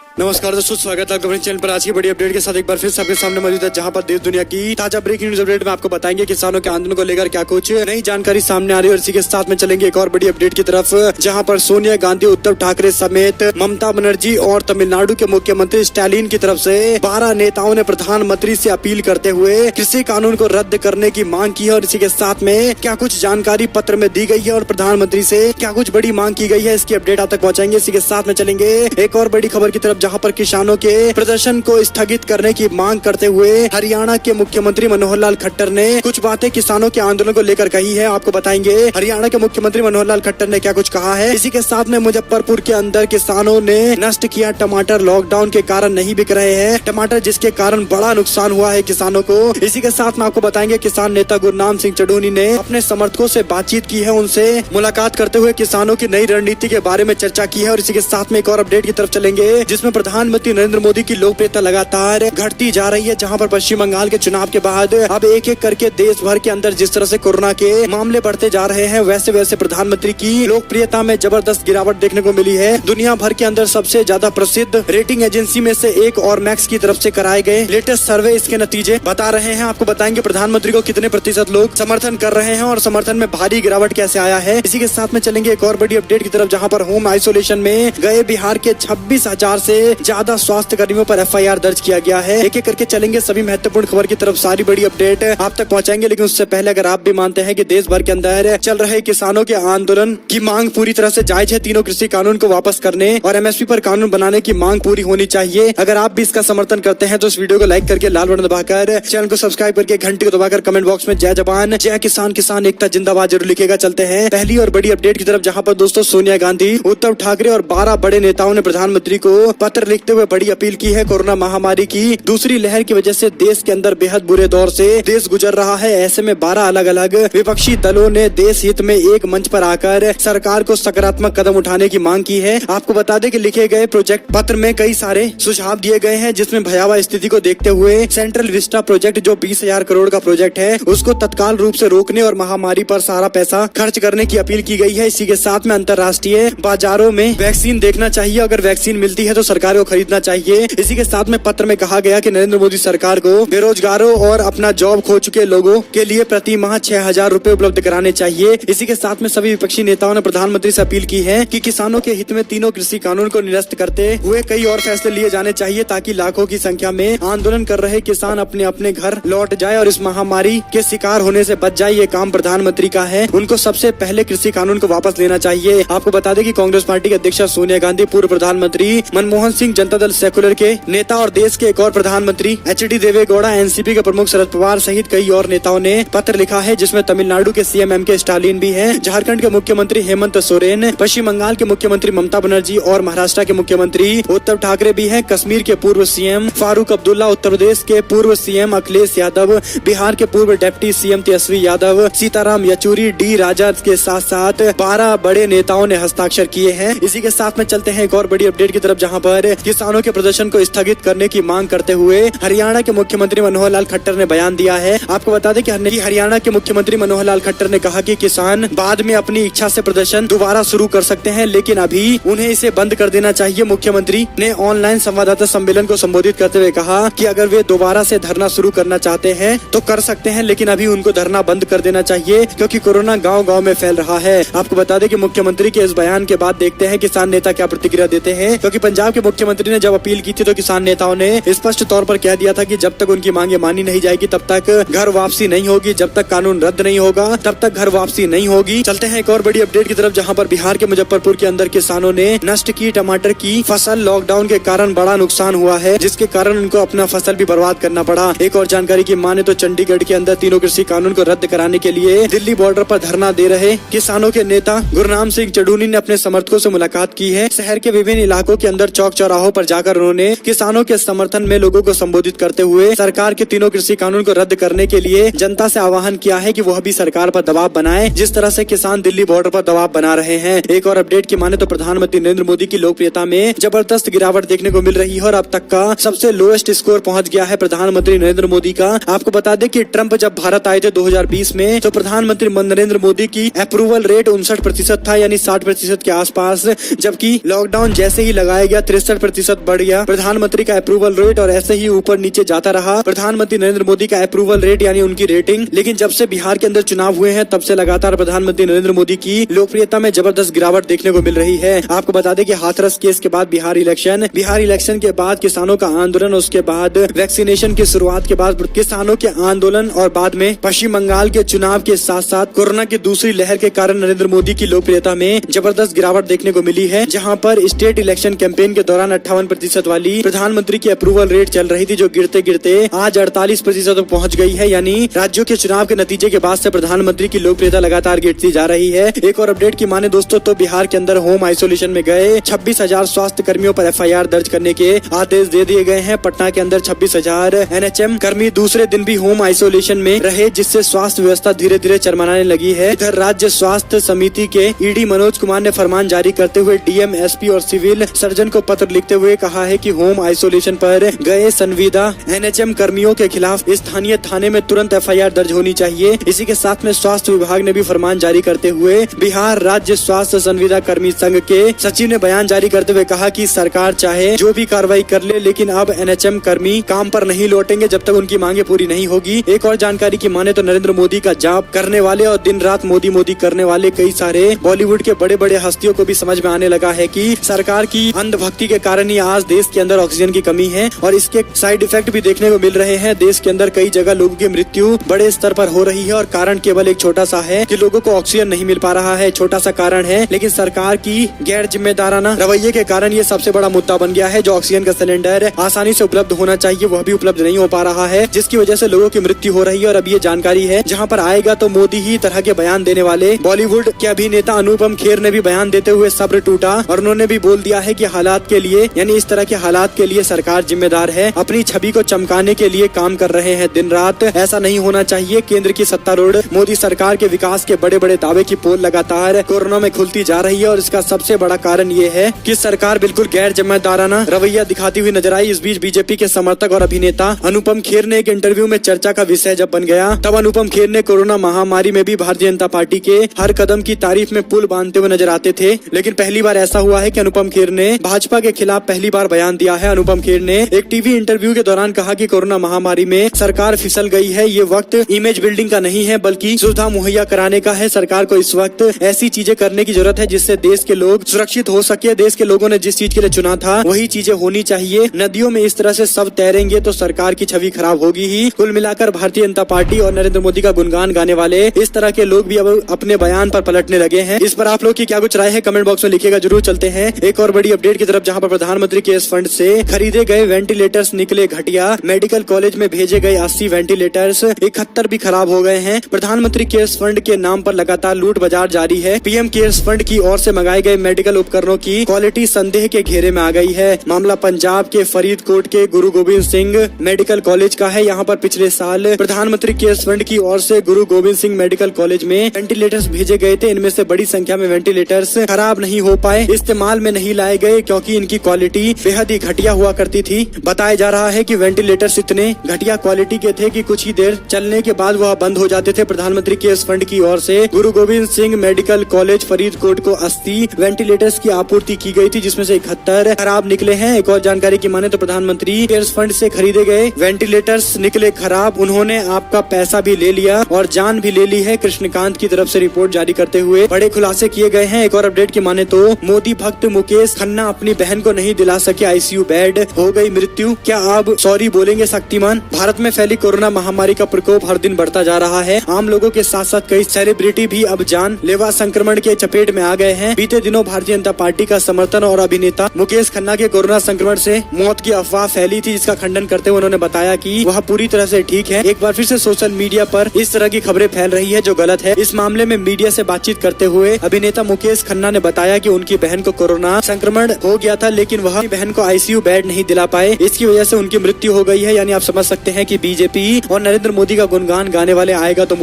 नमस्कार दोस्तों, स्वागत है आपका अपने चैनल पर। आज की बड़ी अपडेट के साथ एक बार फिर से आपके सामने मौजूद है, जहां पर देश दुनिया की ताजा ब्रेकिंग न्यूज अपडेट में आपको बताएंगे किसानों के आंदोलन को लेकर क्या कुछ नई जानकारी सामने आ रही है। और इसी के साथ में चलेंगे एक और बड़ी अपडेट की तरफ, जहां पर सोनिया गांधी, उद्धव ठाकरे समेत ममता बनर्जी और तमिलनाडु के मुख्यमंत्री स्टालिन की तरफ से 12 नेताओं ने प्रधानमंत्री से अपील करते हुए कृषि कानून को रद्द करने की मांग की है। और इसी के साथ में क्या कुछ जानकारी पत्र में दी गई है और प्रधानमंत्री से क्या कुछ बड़ी मांग की गई है, इसकी अपडेट आप तक पहुंचाएंगे। इसी के साथ में चलेंगे एक और बड़ी खबर की तरफ, जहां पर किसानों के प्रदर्शन को स्थगित करने की मांग करते हुए हरियाणा के मुख्यमंत्री मनोहर लाल खट्टर ने कुछ बातें किसानों के आंदोलन को लेकर कही है। आपको बताएंगे हरियाणा के मुख्यमंत्री मनोहर लाल खट्टर ने क्या कुछ कहा है। इसी के साथ में मुजफ्फरपुर के अंदर किसानों ने नष्ट किया टमाटर, लॉकडाउन के कारण नहीं बिक रहे हैं टमाटर, जिसके कारण बड़ा नुकसान हुआ है किसानों को। इसी के साथ में आपको बताएंगे किसान नेता गुरनाम सिंह चढ़ूनी ने अपने समर्थकों से बातचीत की है, उनसे मुलाकात करते हुए किसानों की नई रणनीति के बारे में चर्चा की है। और इसी के साथ में एक और अपडेट की तरफ चलेंगे, जिसमें प्रधानमंत्री नरेंद्र मोदी की लोकप्रियता लगातार घटती जा रही है। जहां पर पश्चिम बंगाल के चुनाव के बाद अब एक एक करके देश भर के अंदर जिस तरह से कोरोना के मामले बढ़ते जा रहे हैं, वैसे वैसे प्रधानमंत्री की लोकप्रियता में जबरदस्त गिरावट देखने को मिली है। दुनिया भर के अंदर सबसे ज्यादा प्रसिद्ध रेटिंग एजेंसी में से एक और मैक्स की तरफ से कराए गए लेटेस्ट सर्वे इसके नतीजे बता रहे हैं। आपको बताएंगे प्रधानमंत्री को कितने प्रतिशत लोग समर्थन कर रहे हैं और समर्थन में भारी गिरावट कैसे आया है। इसी के साथ में चलेंगे एक और बड़ी अपडेट की तरफ, जहां पर होम आइसोलेशन में गए बिहार के 26,000 से ज्यादा स्वास्थ्य कर्मियों पर FIR दर्ज किया गया है। एक एक करके चलेंगे सभी महत्वपूर्ण खबर की तरफ, सारी बड़ी अपडेट आप तक पहुंचाएंगे। लेकिन उससे पहले अगर आप भी मानते हैं कि देश भर के अंदर चल रहे किसानों के आंदोलन की मांग पूरी तरह से जायज है, तीनों कृषि कानून को वापस करने और MSP पर कानून बनाने की मांग पूरी होनी चाहिए, अगर आप भी इसका समर्थन करते हैं तो इस वीडियो को लाइक करके लाल बटन दबाकर चैनल को सब्सक्राइब करके घंटी को दबाकर कमेंट बॉक्स में जय जवान जय किसान, किसान एकता जिंदाबाद जरूर लिखेगा। चलते हैं पहली और बड़ी अपडेट की तरफ, जहां पर दोस्तों सोनिया गांधी, उद्धव ठाकरे और 12 बड़े नेताओं ने प्रधानमंत्री को पत्र लिखते हुए बड़ी अपील की है। कोरोना महामारी की दूसरी लहर की वजह से देश के अंदर बेहद बुरे दौर से देश गुजर रहा है। ऐसे में 12 अलग अलग विपक्षी दलों ने देश हित में एक मंच पर आकर सरकार को सकारात्मक कदम उठाने की मांग की है। आपको बता दें कि लिखे गए प्रोजेक्ट पत्र में कई सारे सुझाव दिए गए हैं, जिसमें भयावह स्थिति को देखते हुए सेंट्रल विस्टा प्रोजेक्ट, जो 20,000 करोड़ का प्रोजेक्ट है, उसको तत्काल रूप से रोकने और महामारी पर सारा पैसा खर्च करने की अपील की गई है। इसी के साथ में अंतर्राष्ट्रीय बाजारों में वैक्सीन देखना चाहिए, अगर वैक्सीन मिलती है तो सरकार को खरीदना चाहिए। इसी के साथ में पत्र में कहा गया कि नरेंद्र मोदी सरकार को बेरोजगारों और अपना जॉब खो चुके लोगों के लिए प्रति माह 6,000 रुपए उपलब्ध कराने चाहिए। इसी के साथ में सभी विपक्षी नेताओं ने प्रधानमंत्री से अपील की है कि किसानों के हित में तीनों कृषि कानून को निरस्त करते हुए कई और फैसले लिए जाने चाहिए, ताकि लाखों की संख्या में आंदोलन कर रहे किसान अपने अपने घर लौट जाए और इस महामारी के शिकार होने से बच जाए। ये काम प्रधानमंत्री का है, उनको सबसे पहले कृषि कानून को वापस लेना चाहिए। आपको बता दें कि कांग्रेस पार्टी के अध्यक्ष सोनिया गांधी, पूर्व प्रधानमंत्री मनमोहन सिंह, जनता दल सेकुलर के नेता और देश के एक और प्रधानमंत्री HD देवेगौड़ा, NCP के प्रमुख शरद पवार सहित कई और नेताओं ने पत्र लिखा है, जिसमें तमिलनाडु के CM MK स्टालिन भी हैं, झारखंड के मुख्यमंत्री हेमंत सोरेन, पश्चिम बंगाल के मुख्यमंत्री ममता बनर्जी और महाराष्ट्र के मुख्यमंत्री उद्धव ठाकरे भी हैं, कश्मीर के पूर्व CM फारूक अब्दुल्ला, उत्तर प्रदेश के पूर्व CM अखिलेश यादव, बिहार के पूर्व deputy CM Tejashwi Yadav, Sitaram Yechury, D राजा के साथ साथ 12 बड़े नेताओं ने हस्ताक्षर किए हैं। इसी के साथ में चलते हैं एक और बड़ी अपडेट की तरफ, जहाँ पर किसानों के प्रदर्शन को स्थगित करने की मांग करते हुए हरियाणा के मुख्यमंत्री मनोहर लाल खट्टर ने बयान दिया है। आपको बता दें कि हरियाणा के मुख्यमंत्री मनोहर लाल खट्टर ने कहा कि किसान बाद में अपनी इच्छा से प्रदर्शन दोबारा शुरू कर सकते हैं, लेकिन अभी उन्हें इसे बंद कर देना चाहिए। मुख्यमंत्री ने ऑनलाइन संवाददाता सम्मेलन को संबोधित करते हुए कहा कि अगर वे दोबारा से धरना शुरू करना चाहते हैं तो कर सकते हैं, लेकिन अभी उनको धरना बंद कर देना चाहिए, क्योंकि कोरोना गाँव-गाँव में फैल रहा है। आपको बता दें कि मुख्यमंत्री के इस बयान के बाद देखते हैं किसान नेता क्या प्रतिक्रिया देते हैं, क्योंकि पंजाब के मुख्यमंत्री ने जब अपील की थी तो किसान नेताओं ने स्पष्ट तौर पर कह दिया था कि जब तक उनकी मांगे मानी नहीं जाएगी तब तक घर वापसी नहीं होगी, जब तक कानून रद्द नहीं होगा तब तक घर वापसी नहीं होगी। चलते हैं एक और बड़ी अपडेट की तरफ, जहां पर बिहार के मुजफ्फरपुर के अंदर किसानों ने नष्ट की टमाटर की फसल, लॉकडाउन के कारण बड़ा नुकसान हुआ है, जिसके कारण उनको अपना फसल भी बर्बाद करना पड़ा। एक और जानकारी की माने तो चंडीगढ़ के अंदर तीनों कृषि कानून को रद्द कराने के लिए दिल्ली बॉर्डर पर धरना दे रहे किसानों के नेता गुरनाम सिंह चढ़ूनी ने अपने समर्थकों से मुलाकात की है। शहर के विभिन्न इलाकों के अंदर चौक चौराहों पर जाकर उन्होंने किसानों के समर्थन में लोगों को संबोधित करते हुए सरकार के तीनों कृषि कानून को रद्द करने के लिए जनता से आह्वान किया है कि वह भी सरकार पर दबाव बनाए, जिस तरह से किसान दिल्ली बॉर्डर पर दबाव बना रहे हैं। एक और अपडेट की माने तो प्रधानमंत्री नरेंद्र मोदी की लोकप्रियता में जबरदस्त गिरावट देखने को मिल रही है और अब तक का सबसे लोएस्ट स्कोर पहुंच गया है प्रधानमंत्री नरेंद्र मोदी का। आपको बता दें कि ट्रंप जब भारत आए थे 2020 में, तो प्रधानमंत्री नरेंद्र मोदी की अप्रूवल रेट 59% था, यानी 60% के आसपास, जबकि लॉकडाउन जैसे ही लगाया गया 63% बढ़ गया प्रधानमंत्री का अप्रूवल रेट और ऐसे ही ऊपर नीचे जाता रहा प्रधानमंत्री नरेंद्र मोदी का अप्रूवल रेट यानी उनकी रेटिंग। लेकिन जब से बिहार के अंदर चुनाव हुए हैं तब से लगातार प्रधानमंत्री नरेंद्र मोदी की लोकप्रियता में जबरदस्त गिरावट देखने को मिल रही है। आपको बता दें कि हाथरस केस के बाद बिहार इलेक्शन के बाद किसानों का आंदोलन, उसके बाद वैक्सीनेशन की शुरुआत के बाद किसानों के आंदोलन और बाद में पश्चिम बंगाल के चुनाव के साथ साथ कोरोना की दूसरी लहर के कारण नरेंद्र मोदी की लोकप्रियता में जबरदस्त गिरावट देखने को मिली है। जहां पर स्टेट इलेक्शन कैंपेन के दौरान 58% वाली प्रधानमंत्री की अप्रूवल रेट चल रही थी, जो गिरते गिरते आज 48% तक पहुंच गई है। यानी राज्यों के चुनाव के नतीजे के बाद से प्रधानमंत्री की लोकप्रियता लगातार गिरती जा रही है। एक और अपडेट की माने दोस्तों तो बिहार के अंदर होम आइसोलेशन में गए 26,000 स्वास्थ्य कर्मियों पर FIR दर्ज करने के आदेश दे दिए गए हैं। पटना के अंदर 26,000 NHM कर्मी दूसरे दिन भी होम आइसोलेशन में रहे, जिससे स्वास्थ्य व्यवस्था धीरे धीरे चरमराने लगी है। इधर राज्य स्वास्थ्य समिति के ED मनोज कुमार ने फरमान जारी करते हुए DM, SP और सिविल सर्जन को पत्र लिखते हुए कहा है कि होम आइसोलेशन पर गए संविदा NHM कर्मियों के खिलाफ स्थानीय थाने में तुरंत FIR दर्ज होनी चाहिए। इसी के साथ में स्वास्थ्य विभाग ने भी फरमान जारी करते हुए बिहार राज्य स्वास्थ्य संविदा कर्मी संघ के सचिव ने बयान जारी करते हुए कहा कि सरकार चाहे जो भी कार्रवाई कर ले, लेकिन अब NHM कर्मी काम पर नहीं लौटेंगे जब तक उनकी मांगे पूरी नहीं होगी। एक और जानकारी की माने तो नरेंद्र मोदी का जाप करने वाले और दिन रात मोदी मोदी करने वाले कई सारे बॉलीवुड के बड़े बड़े हस्तियों को भी समझ में आने लगा है कि सरकार की अंधभक्ति के कारण ही आज देश के अंदर ऑक्सीजन की कमी है और इसके साइड इफेक्ट भी देखने को मिल रहे हैं। देश के अंदर कई जगह लोगों की मृत्यु बड़े स्तर पर हो रही है और कारण केवल एक छोटा सा है कि लोगों को ऑक्सीजन नहीं मिल पा रहा है। छोटा सा कारण है, लेकिन सरकार की गैर जिम्मेदाराना रवैये के कारण ये सबसे बड़ा मुद्दा बन गया है। जो ऑक्सीजन का सिलेंडर आसानी से उपलब्ध होना चाहिए वह भी उपलब्ध नहीं हो पा रहा है, जिसकी वजह से लोगों की मृत्यु हो रही है। और अब ये जानकारी है जहाँ पर आएगा तो मोदी ही तरह के बयान देने वाले बॉलीवुड के अभिनेता अनुपम खेर ने भी बयान देते हुए सब्र टूटा और उन्होंने भी बोल दिया है कि हालात के लिए यानी इस तरह के हालात के लिए सरकार जिम्मेदार है। अपनी छवि को चमकाने के लिए काम कर रहे हैं दिन रात, ऐसा नहीं होना चाहिए। केंद्र की सत्तारूढ़ मोदी सरकार के विकास के बड़े बड़े दावे की पोल लगातार कोरोना में खुलती जा रही है और इसका सबसे बड़ा कारण ये है कि सरकार बिल्कुल गैर जिम्मेदाराना रवैया दिखाती हुई नजर आई। इस बीच बीजेपी के समर्थक और अभिनेता अनुपम खेर ने एक इंटरव्यू में चर्चा का विषय जब बन गया तब अनुपम खेर ने कोरोना महामारी में भी भारतीय जनता पार्टी के हर कदम की तारीफ में पुल बांधते हुए नजर आते थे। लेकिन पहली बार ऐसा हुआ है कि अनुपम खेर ने भाजपा के खिलाफ पहली बार बयान दिया है। अनुपम खेर ने एक टीवी इंटरव्यू के दौरान कहा कि कोरोना महामारी में सरकार फिसल गई है। ये वक्त इमेज बिल्डिंग का नहीं है बल्कि सुविधा मुहैया कराने का है। सरकार को इस वक्त ऐसी चीजें करने की जरूरत है जिससे देश के लोग सुरक्षित हो सके। देश के लोगों ने जिस चीज के लिए चुना था वही चीजें होनी चाहिए। नदियों में इस तरह से सब तैरेंगे तो सरकार की छवि खराब होगी ही। कुल मिलाकर भारतीय जनता पार्टी और नरेंद्र मोदी का गुणगान गाने वाले इस तरह के लोग भी अब अपने बयान पर पलटने लगे हैं। इस पर आप लोग की क्या कुछ राय है कमेंट बॉक्स में लिखिएगा जरूर। चलते हैं एक और बड़ी अपडेट की तरफ जहां पर प्रधानमंत्री केयर्स फंड से खरीदे गए वेंटिलेटर्स निकले घटिया। मेडिकल कॉलेज में भेजे गए 80 वेंटिलेटर्स 71 भी खराब हो गए हैं। प्रधानमंत्री केयर्स फंड के नाम पर लगातार लूट बाजार जारी है। PM केयर्स फंड की ओर से मंगाए गए मेडिकल उपकरणों की क्वालिटी संदेह के घेरे में आ गई है। मामला पंजाब के फरीदकोट के गुरु गोविंद सिंह मेडिकल कॉलेज का है। यहाँ पर पिछले साल प्रधानमंत्री केयर्स फंड की ओर से गुरु गोविंद सिंह मेडिकल कॉलेज में वेंटिलेटर्स भेजे गए थे। इनमें से बड़ी संख्या में वेंटिलेटर्स खराब नहीं हो पाए, इस्तेमाल में नहीं लाए गए क्योंकि इनकी क्वालिटी बेहद ही घटिया हुआ करती थी। बताया जा रहा है कि वेंटिलेटर्स इतने घटिया क्वालिटी के थे कि कुछ ही देर चलने के बाद वह बंद हो जाते थे। प्रधानमंत्री केयर्स फंड की ओर से गुरु गोविंद सिंह मेडिकल कॉलेज फरीदकोट को 80 वेंटिलेटर्स की आपूर्ति की गई थी, जिसमें से 71 खराब निकले हैं। एक और जानकारी की माने तो प्रधानमंत्री केयर्स फंड से खरीदे गए वेंटिलेटर्स निकले खराब। उन्होंने आपका पैसा भी ले लिया और जान भी ले ली है। कृष्णकांत की तरफ से रिपोर्ट जारी करते हुए बड़े खुलासे किए गए हैं। एक और अपडेट की माने तो मोदी भक्त मुकेश खन्ना अपनी बहन को नहीं दिला सके ICU बेड, हो गई मृत्यु। क्या आप सॉरी बोलेंगे शक्तिमान? भारत में फैली कोरोना महामारी का प्रकोप हर दिन बढ़ता जा रहा है। आम लोगों के साथ साथ कई सेलिब्रिटी भी अब जानलेवा संक्रमण के चपेट में आ गए हैं। बीते दिनों भारतीय जनता पार्टी का समर्थन और अभिनेता मुकेश खन्ना के कोरोना संक्रमण से मौत की अफवाह फैली थी, जिसका खंडन करते हुए उन्होंने बताया कि वह पूरी तरह से ठीक है। एक बार फिर से सोशल मीडिया पर इस तरह की खबरें फैल रही है जो गलत है। इस मामले में मीडिया से बातचीत करते हुए अभिनेता मुकेश खन्ना ने बताया कि उनकी बहन को कोरोना संक्रमण हो गया था, लेकिन वह अपनी बहन को ICU बेड नहीं दिला पाए। इसकी वजह से उनकी मृत्यु हो गई है। यानी आप समझ सकते हैं कि बीजेपी और नरेंद्र मोदी का गुणगान गाने वाले आएगा तो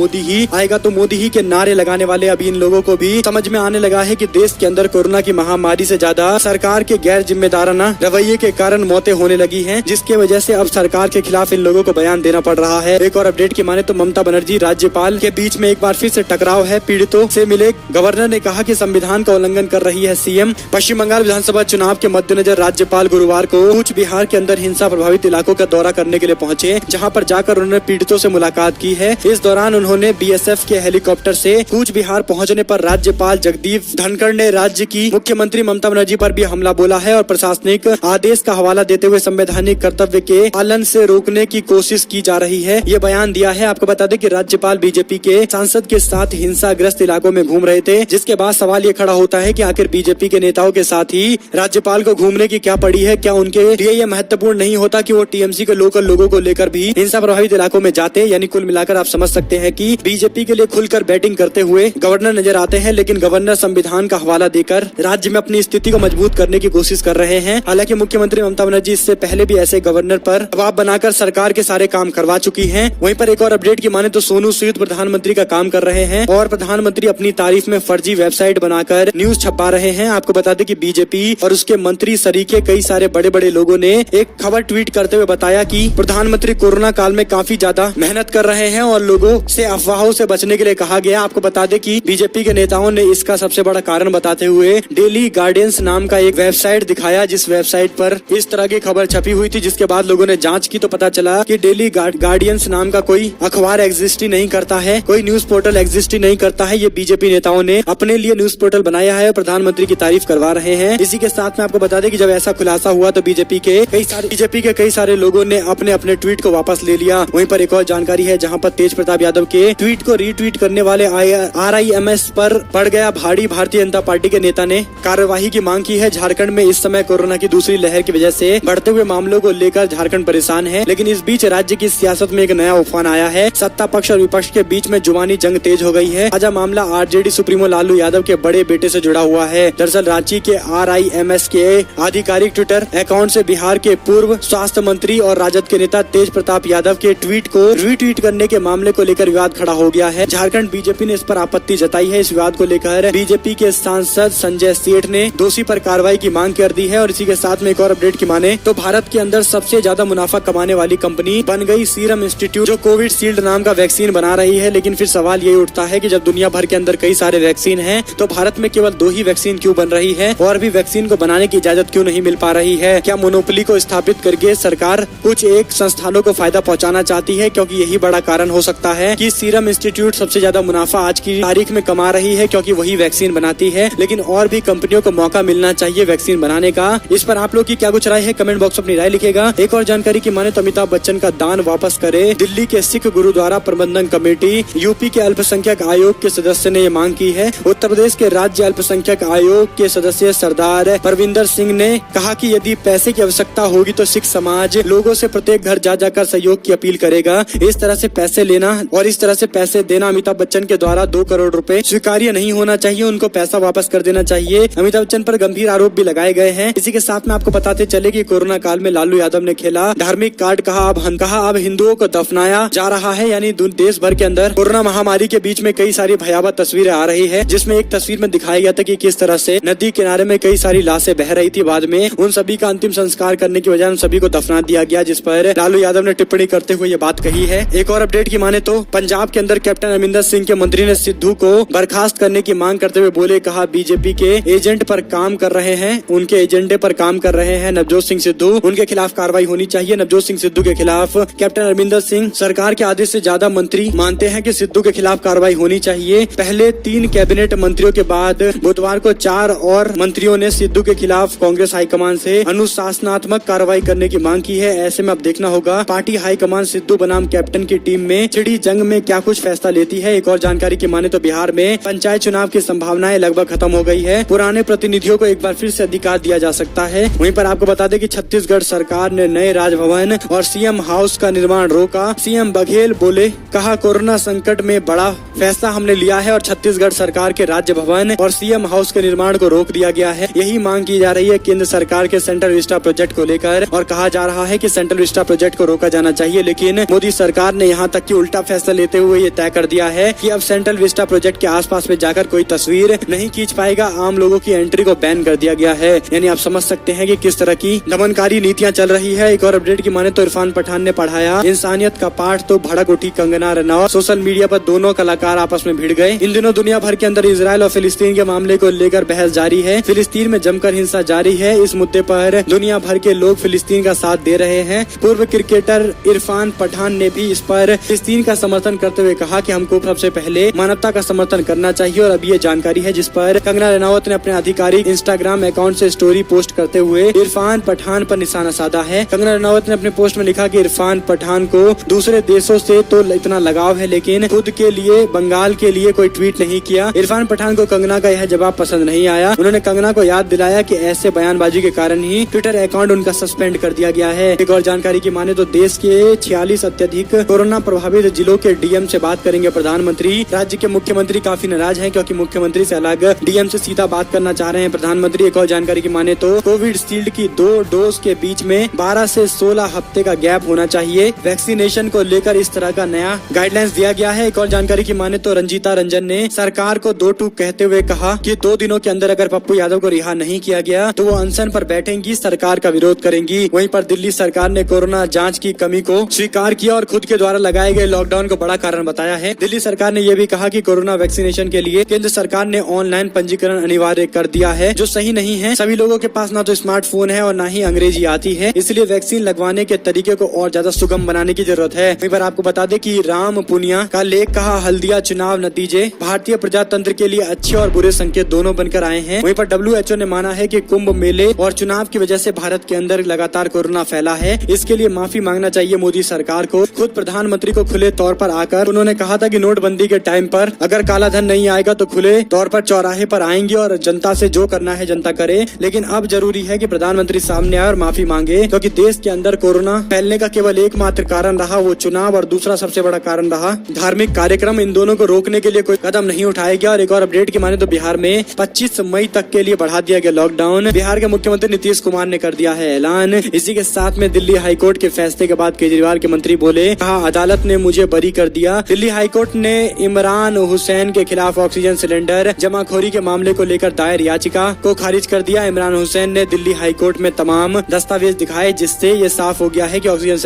मोदी ही के नारे लगाने वाले अभी इन लोगों को भी समझ में आने लगा है कि देश के अंदर कोरोना की महामारी से ज्यादा सरकार के गैर जिम्मेदाराना रवैये के कारण मौतें होने लगी हैं, जिसके वजह से अब सरकार के खिलाफ इन लोगों को बयान देना पड़ रहा है। एक और अपडेट की माने तो ममता बनर्जी राज्यपाल के बीच में एक बार फिर से टकराव है। पीड़ितों से मिले गवर्नर ने कहा कि संविधान का उल्लंघन कर रही है CM। पश्चिम बंगाल विधानसभा चुनाव चुनाव के मद्देनजर राज्यपाल गुरुवार को कूच बिहार के अंदर हिंसा प्रभावित इलाकों का दौरा करने के लिए पहुंचे, जहां पर जाकर उन्होंने पीड़ितों से मुलाकात की है। इस दौरान उन्होंने बीएसएफ के हेलीकॉप्टर से कूच बिहार पहुंचने पर राज्यपाल जगदीप धनखड़ ने राज्य की मुख्यमंत्री ममता बनर्जी पर भी हमला बोला है और प्रशासनिक आदेश का हवाला देते हुए संवैधानिक कर्तव्य के पालन से रोकने की कोशिश की जा रही है, ये बयान दिया है। आपको बता दें कि राज्यपाल बीजेपी के सांसद के साथ हिंसाग्रस्त इलाकों में घूम रहे थे, जिसके बाद सवाल ये खड़ा होता है कि आखिर बीजेपी के नेताओं के साथ ही राज्यपाल को घूमने की क्या पड़ी है। क्या उनके लिए ये महत्वपूर्ण नहीं होता कि वो टीएमसी के लोकल लोगों को लेकर भी हिंसा प्रभावित इलाकों में जाते। यानी कुल मिलाकर आप समझ सकते हैं कि बीजेपी के लिए खुलकर बैटिंग करते हुए गवर्नर नजर आते हैं, लेकिन गवर्नर संविधान का हवाला देकर राज्य में अपनी स्थिति को मजबूत करने की कोशिश कर रहे हैं। हालांकि मुख्यमंत्री ममता बनर्जी इससे पहले भी ऐसे गवर्नर पर दबाव बनाकर सरकार के सारे काम करवा चुकी हैं। वहीं पर एक और अपडेट की माने तो सोनू सूद प्रधानमंत्री का काम कर रहे हैं और प्रधानमंत्री अपनी तारीफ में फर्जी वेबसाइट बनाकर न्यूज छपा रहे हैं। आपको बता दें कि बीजेपी और उसके मंत्री सरीके कई सारे बड़े बड़े लोगों ने एक खबर ट्वीट करते हुए बताया कि प्रधानमंत्री कोरोना काल में काफी ज्यादा मेहनत कर रहे हैं और लोगों से अफवाहों से बचने के लिए कहा गया। आपको बता दें कि बीजेपी के नेताओं ने इसका सबसे बड़ा कारण बताते हुए डेली गार्डियंस नाम का एक वेबसाइट दिखाया, जिस वेबसाइट पर इस तरह की खबर छपी हुई थी, जिसके बाद लोगों ने जांच की तो पता चला कि डेली गार्डियंस नाम का कोई अखबार एग्जिस्ट ही नहीं करता है, कोई न्यूज पोर्टल एग्जिस्ट ही नहीं करता है। ये बीजेपी नेताओं ने अपने लिए न्यूज पोर्टल बनाया है, प्रधानमंत्री की तारीफ करवा रहे हैं। इसी के साथ में आपको बता दें कि जब ऐसा खुलासा हुआ तो बीजेपी के कई सारे लोगों ने अपने अपने ट्वीट को वापस ले लिया। वहीं पर एक और जानकारी है, जहां पर तेज प्रताप यादव के ट्वीट को रीट्वीट करने वाले RIMS पर पड़ गया भारी। भारतीय जनता पार्टी के नेता ने कार्यवाही की मांग की है। झारखंड में इस समय कोरोना की दूसरी लहर की वजह से बढ़ते हुए मामलों को लेकर झारखंड परेशान है, लेकिन इस बीच राज्य की सियासत में एक नया उफान आया है। सत्ता पक्ष और विपक्ष के बीच में जुबानी जंग तेज हो गई है। ताजा मामला आरजेडी सुप्रीमो लालू यादव के बड़े बेटे से जुड़ा हुआ है। दरअसल रांची के RIMS के आधिकारिक ट्विटर अकाउंट से बिहार के पूर्व स्वास्थ्य मंत्री और राजद के नेता तेज प्रताप यादव के ट्वीट को रीट्वीट करने के मामले को लेकर विवाद खड़ा हो गया है। झारखंड बीजेपी ने इस पर आपत्ति जताई है। इस विवाद को लेकर बीजेपी के सांसद संजय सेठ ने दोषी पर कार्रवाई की मांग कर दी है। और इसी के साथ में एक और अपडेट की माने तो भारत के अंदर सबसे ज्यादा मुनाफा कमाने वाली कंपनी बन गई सीरम इंस्टीट्यूट, जो कोविशील्ड नाम का वैक्सीन बना रही है। लेकिन फिर सवाल ये उठता है कि जब दुनिया भर के अंदर कई सारे वैक्सीन हैं, तो भारत में केवल 2 ही वैक्सीन क्यों बन रही है और भी वैक्सीन को बनाने की इजाजत क्यों नहीं मिल पा रही है। क्या मोनोपोली को स्थापित करके सरकार कुछ एक संस्थानों को फायदा पहुंचाना चाहती है? क्योंकि यही बड़ा कारण हो सकता है कि सीरम इंस्टीट्यूट सबसे ज्यादा मुनाफा आज की तारीख में कमा रही है, क्योंकि वही वैक्सीन बनाती है। लेकिन और भी कंपनियों को मौका मिलना चाहिए वैक्सीन बनाने का। इस पर आप लोग की क्या कुछ राय है? कमेंट बॉक्स में अपनी राय लिखेगा। एक और जानकारी की माने तो अमिताभ बच्चन का दान वापस करे दिल्ली के सिख गुरुद्वारा प्रबंधन कमेटी। यूपी के अल्पसंख्यक आयोग के सदस्य ने ये मांग की है। उत्तर प्रदेश के राज्य अल्पसंख्यक आयोग के सदस्य सरदार परविंदर सिंह ने कहा कि यदि पैसे की आवश्यकता होगी तो सिख समाज लोगों से प्रत्येक घर जा जाकर सहयोग की अपील करेगा। इस तरह से पैसे लेना और इस तरह से पैसे देना अमिताभ बच्चन के द्वारा 2 करोड़ रुपए स्वीकार्य नहीं होना चाहिए। उनको पैसा वापस कर देना चाहिए। अमिताभ बच्चन पर गंभीर आरोप भी लगाए गए हैं। इसी के साथ में आपको बताते चले कि कोरोना काल में लालू यादव ने खेला धार्मिक कार्ड। कहा अब हिंदुओं को दफनाया जा रहा है। यानी देश भर के अंदर कोरोना महामारी के बीच में कई सारी भयावह तस्वीरें आ रही है, जिसमें एक तस्वीर में दिखाया गया था कि किस तरह से नदी किनारे में कई सारी लाशें बह रही थी। बाद में उन सभी का अंतिम संस्कार करने की वजह उन सभी को दफना दिया गया, जिस पर लालू यादव ने टिप्पणी करते हुए ये बात कही है। एक और अपडेट की माने तो पंजाब के अंदर कैप्टन अमरिंदर सिंह के मंत्री ने सिद्धू को बर्खास्त करने की मांग करते हुए बोले, कहा बीजेपी के एजेंट पर काम कर रहे हैं, उनके एजेंडे पर काम कर रहे हैं नवजोत सिंह सिद्धू, उनके खिलाफ कार्रवाई होनी चाहिए। नवजोत सिंह सिद्धू के खिलाफ कैप्टन अमरिंदर सिंह सरकार के आदेश से ज्यादा मंत्री मानते हैं कि सिद्धू के खिलाफ कार्रवाई होनी चाहिए। पहले 3 कैबिनेट मंत्रियों के बाद बुधवार को 4 और मंत्रियों ने सिद्धू के खिलाफ कांग्रेस हाईकमान से अनुशासनात्मक कार्रवाई करने की मांग की है। ऐसे में अब देखना होगा पार्टी हाईकमान सिद्धू बनाम कैप्टन की टीम में छिड़ी जंग में क्या कुछ फैसला लेती है। एक और जानकारी की माने तो बिहार में पंचायत चुनाव की संभावनाएं लगभग खत्म हो गई है। पुराने प्रतिनिधियों को एक बार फिर से अधिकार दिया जा सकता है। वहीं पर आपको बता दें कि छत्तीसगढ़ सरकार ने नए राजभवन और सीएम हाउस का निर्माण रोका। सीएम बघेल बोले, कहा कोरोना संकट में बड़ा फैसला हमने लिया है और छत्तीसगढ़ सरकार के राज्य भवन और सीएम हाउस के निर्माण को रोक दिया गया है। यही मांग की जा रही है केंद्र सरकार के सेंट्रल विस्टा प्रोजेक्ट को लेकर और कहा जा रहा है कि सेंट्रल विस्टा प्रोजेक्ट को रोका जाना चाहिए। लेकिन मोदी सरकार ने यहाँ तक कि उल्टा फैसला लेते हुए ये तय कर दिया है कि अब सेंट्रल विस्टा प्रोजेक्ट के आसपास में जाकर कोई तस्वीर नहीं खींच पाएगा। आम लोगों की एंट्री को बैन कर दिया गया है। यानी आप समझ सकते हैं कि किस तरह की दमनकारी नीतियां चल रही है। एक और अपडेट की माने तो इरफान पठान ने पढ़ाया इंसानियत का पाठ तो भड़क उठी कंगना रनौत। सोशल मीडिया पर दोनों कलाकार आपस में भिड़ गए। इन दिनों दुनिया भर के अंदर इजराइल और फिलिस्तीन के मामले को लेकर बहस जारी है। फिलिस्तीन में जमकर हिंसा जारी है। इस मुद्दे पर दुनिया भर के लोग फिलिस्तीन का साथ दे रहे हैं। पूर्व क्रिकेटर इरफान पठान ने भी इस पर फिलिस्तीन का समर्थन करते हुए कहा कि हमको सबसे पहले मानवता का समर्थन करना चाहिए। और अभी ये जानकारी है जिस पर कंगना रनौत ने अपने आधिकारिक इंस्टाग्राम अकाउंट से स्टोरी पोस्ट करते हुए इरफान पठान पर निशाना साधा है। कंगना रनौत ने अपने पोस्ट में लिखा कि इरफान पठान को दूसरे देशों से तो इतना लगाव है, लेकिन खुद के लिए बंगाल के लिए कोई ट्वीट नहीं किया। इरफान पठान को कंगना का यह जवाब पसंद नहीं आया। उन्होंने कंगना को याद दिलाया कि ऐसे बयानबाजी के कारण ही ट्विटर अकाउंट उनका सस्पेंड कर दिया गया है। एक और जानकारी की माने तो देश के 46 अत्यधिक कोरोना प्रभावित जिलों के डीएम से बात करेंगे प्रधानमंत्री। राज्य के मुख्यमंत्री काफी नाराज हैं क्योंकि मुख्यमंत्री से अलग डीएम से सीधा बात करना चाह रहे हैं प्रधानमंत्री। एक और जानकारी की माने तो कोविड शील्ड की 2 डोज के बीच में 12 से 16 हफ्ते का गैप होना चाहिए। वैक्सीनेशन को लेकर इस तरह का नया गाइडलाइंस दिया गया है। एक और जानकारी की माने तो रंजीता रंजन ने सरकार को 2 टूक कहते हुए कहा कि 2 दिनों के अंदर अगर पप्पू यादव को रिहा नहीं किया गया तो वो अनशन पर बैठेंगी, सरकार का विरोध करेंगी। वहीं पर दिल्ली सरकार ने कोरोना जांच की कमी को स्वीकार किया और खुद के द्वारा लगाए गए लॉकडाउन को बड़ा कारण बताया है। दिल्ली सरकार ने यह भी कहा कि कोरोना वैक्सीनेशन के लिए केंद्र सरकार ने ऑनलाइन पंजीकरण अनिवार्य कर दिया है, जो सही नहीं है। सभी लोगों के पास ना तो स्मार्टफोन है और ना ही अंग्रेजी आती है, इसलिए वैक्सीन लगवाने के तरीके को और ज्यादा सुगम बनाने की जरूरत है। एक बार आपको बता दें कि राम पुनिया का लेख कहा हल्दिया चुनाव नतीजे भारतीय प्रजातंत्र के लिए अच्छे और बुरे संकेत दोनों बनकर आए हैं। वहीं पर WHO ने माना है कि कुंभ मेले और चुनाव की वजह से भारत के अंदर लगातार कोरोना फैला है। इसके लिए माफी मांगना चाहिए मोदी सरकार को। खुद प्रधानमंत्री को खुले तौर पर आकर उन्होंने कहा था कि नोटबंदी के टाइम पर अगर काला धन नहीं आएगा तो खुले तौर पर चौराहे पर आएंगे और जनता से जो करना है जनता करे। लेकिन अब जरूरी है कि प्रधानमंत्री सामने आए और माफी मांगे, क्योंकि देश के अंदर कोरोना फैलने का केवल एकमात्र कारण रहा वो चुनाव और दूसरा सबसे बड़ा कारण रहा धार्मिक कार्यक्रम। इन दोनों को रोकने के लिए कोई कदम नहीं उठाया गया। और एक और अपडेट की माने तो बिहार में 25 मई तक के लिए बढ़ा दिया गया लॉकडाउन। बिहार के मुख्यमंत्री नीतीश कुमार ने कर दिया है ऐलान। इसी के साथ में दिल्ली हाईकोर्ट के फैसले के बाद केजरीवाल के मंत्री बोले, कहा अदालत ने मुझे बरी कर दिया। दिल्ली हाईकोर्ट ने इमरान हुसैन के खिलाफ ऑक्सीजन सिलेंडर जमाखोरी के मामले को लेकर दायर याचिका को खारिज कर दिया। इमरान हुसैन ने दिल्ली हाईकोर्ट में तमाम दस्तावेज दिखाए, जिससे ये साफ हो गया है कि ऑक्सीजन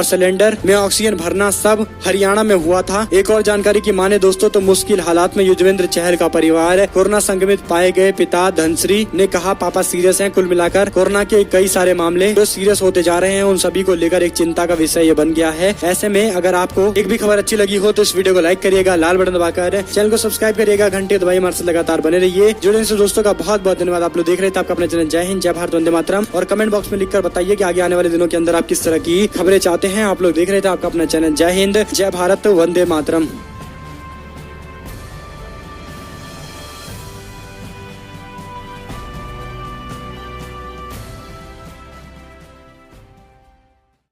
सिलेंडर में ऑक्सीजन भरना सब हरियाणा में हुआ था। एक और जानकारी की माने दोस्तों तो मुश्किल हालात में युजवेंद्र चहल का परिवार कोरोना संक्रमित पाए गए पिता धनश्री ने कहा पापा सीरियस हैं। कुल मिलाकर कोरोना के कई सारे मामले जो सीरियस होते जा रहे हैं उन सभी को लेकर एक चिंता का विषय ये बन गया है। ऐसे में अगर आपको एक भी खबर अच्छी लगी हो तो इस वीडियो को लाइक करिएगा, लाल बटन दबाकर चैनल को सब्सक्राइब करिएगा, घंटे दबाइए, हमारे साथ लगातार बने रहिए। जुड़ने से दोस्तों का बहुत बहुत धन्यवाद। आप लोग देख रहे थे आपका अपना चैनल जय हिंद, जय भारत, वंदे मातरम। और कमेंट बॉक्स में लिखकर बताइए कि आगे आने वाले दिनों के अंदर आप किस तरह की खबरें चाहते हैं। आप लोग देख रहे थे आपका अपना चैनल जय हिंद, जय भारत, वंदे मातरम।